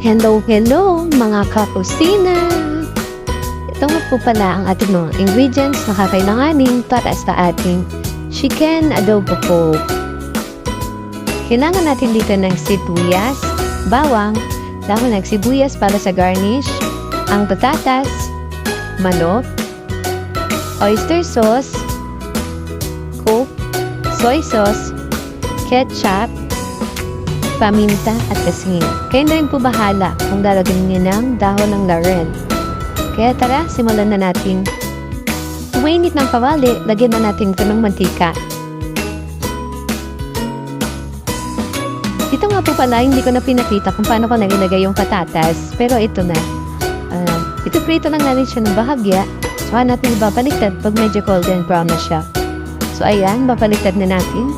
Hello, hello mga kakusina! Ito nga po pala ang ating mga ingredients na kakailanganin para sa ating chicken adobo po. Kailangan natin dito ng sibuyas, bawang, dahon ng sibuyas para sa garnish, ang patatas, manok, oyster sauce, coke, soy sauce, ketchup, paminta at asin. Kayo na rin po bahala kung lalagyan niyo ng dahon ng laurel. Kaya tara, simulan na natin. Kung mainit ng kawali, lagyan na natin ito ng mantika. Dito nga po pala, hindi ko na pinakita kung paano ko nilagay yung patatas. Pero ito na. Ito prito lang natin siya ng bahagya. So, natin ibabaliktad pag medyo golden brown na siya. So, ayan, babaliktad na natin.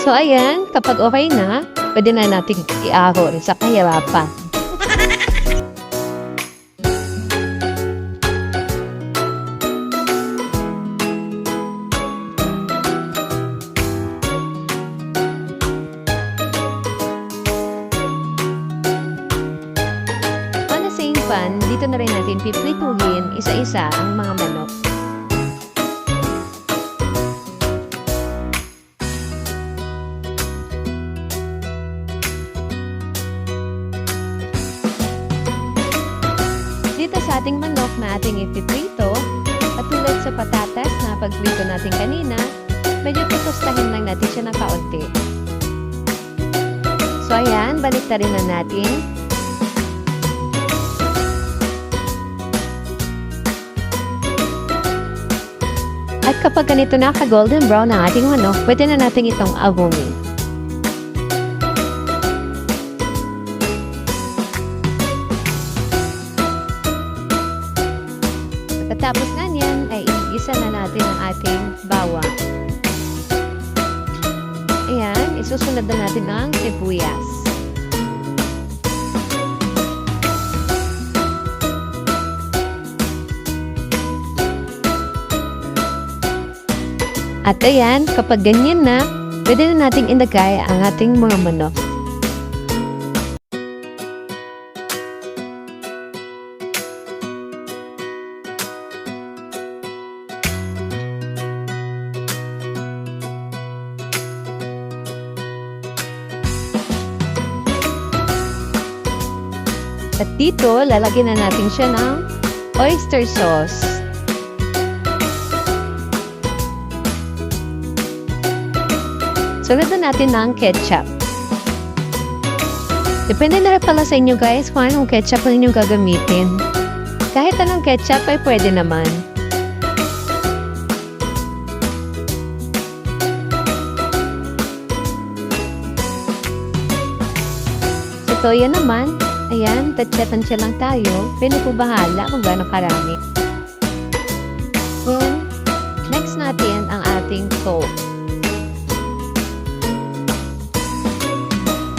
So, ayan, kapag okay na, pwede na natin i-ahon sa kahirapan. On the same pan, dito na rin natin piprituhin isa-isa ang mga manok. Dito sa ating manok na ating ipiprito, katulad sa patatas na pagprito natin kanina, medyo tutustahin lang natin siya ng kaunti. So ayan, baliktarin na natin. At kapag ganito na ka-golden brown ang ating manok, pwede na natin itong abunin. Tapos nga niyan ay isa na natin ang ating bawang. Ayan, isusunod na natin ang sibuyas. At ayan, kapag ganyan na, pwede na nating ilagay ang ating mga manok. At dito, lalagyan na natin siya ng oyster sauce. Sunod na natin ng ketchup. Depende na rin pala sa inyo guys kung anong ketchup ang inyong gagamitin. Kahit anong ketchup ay pwede naman. Sa toyo naman, ayan, tansya-tansya lang tayo. Pwede po bahala kung gaano karami. Then, next natin ang ating coke.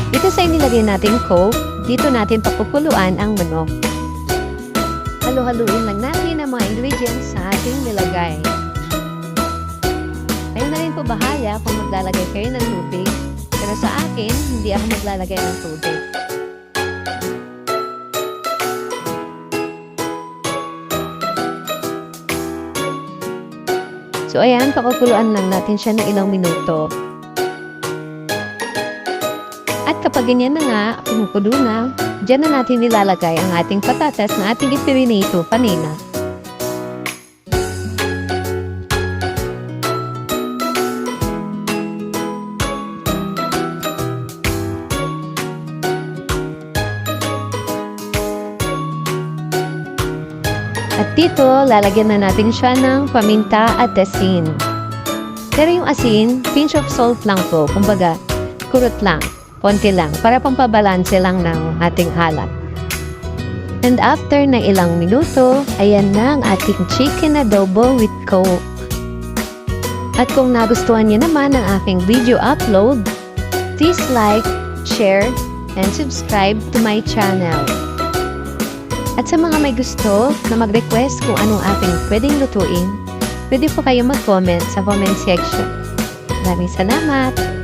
Dito sa inilagay natin coke, dito natin papukuluan ang manok. Halo-haluin lang natin ang mga ingredients sa ating nilagay. Kayo na rin po bahala kung maglalagay kayo ng tubig. Pero sa akin, hindi ako maglalagay ng tubig. So, ayan, pakukuluan lang natin siya ng ilang minuto. At kapag ganyan na nga, kumukulo na, dyan na natin nilalagay ang ating patatas na ating ipirinito kanina. At dito, lalagyan na natin siya ng paminta at asin. Pero yung asin, pinch of salt lang po. Kumbaga, kurot lang, konti lang, para pampabalanse lang ng ating halat. And after na ilang minuto, ayan na ang ating chicken adobo with coke. At kung nagustuhan niyo naman ang aking video upload, please like, share, and subscribe to my channel. At sa mga may gusto na mag-request kung anong ating pwedeng lutuin, pwede po kayo mag-comment sa comment section. Maraming salamat!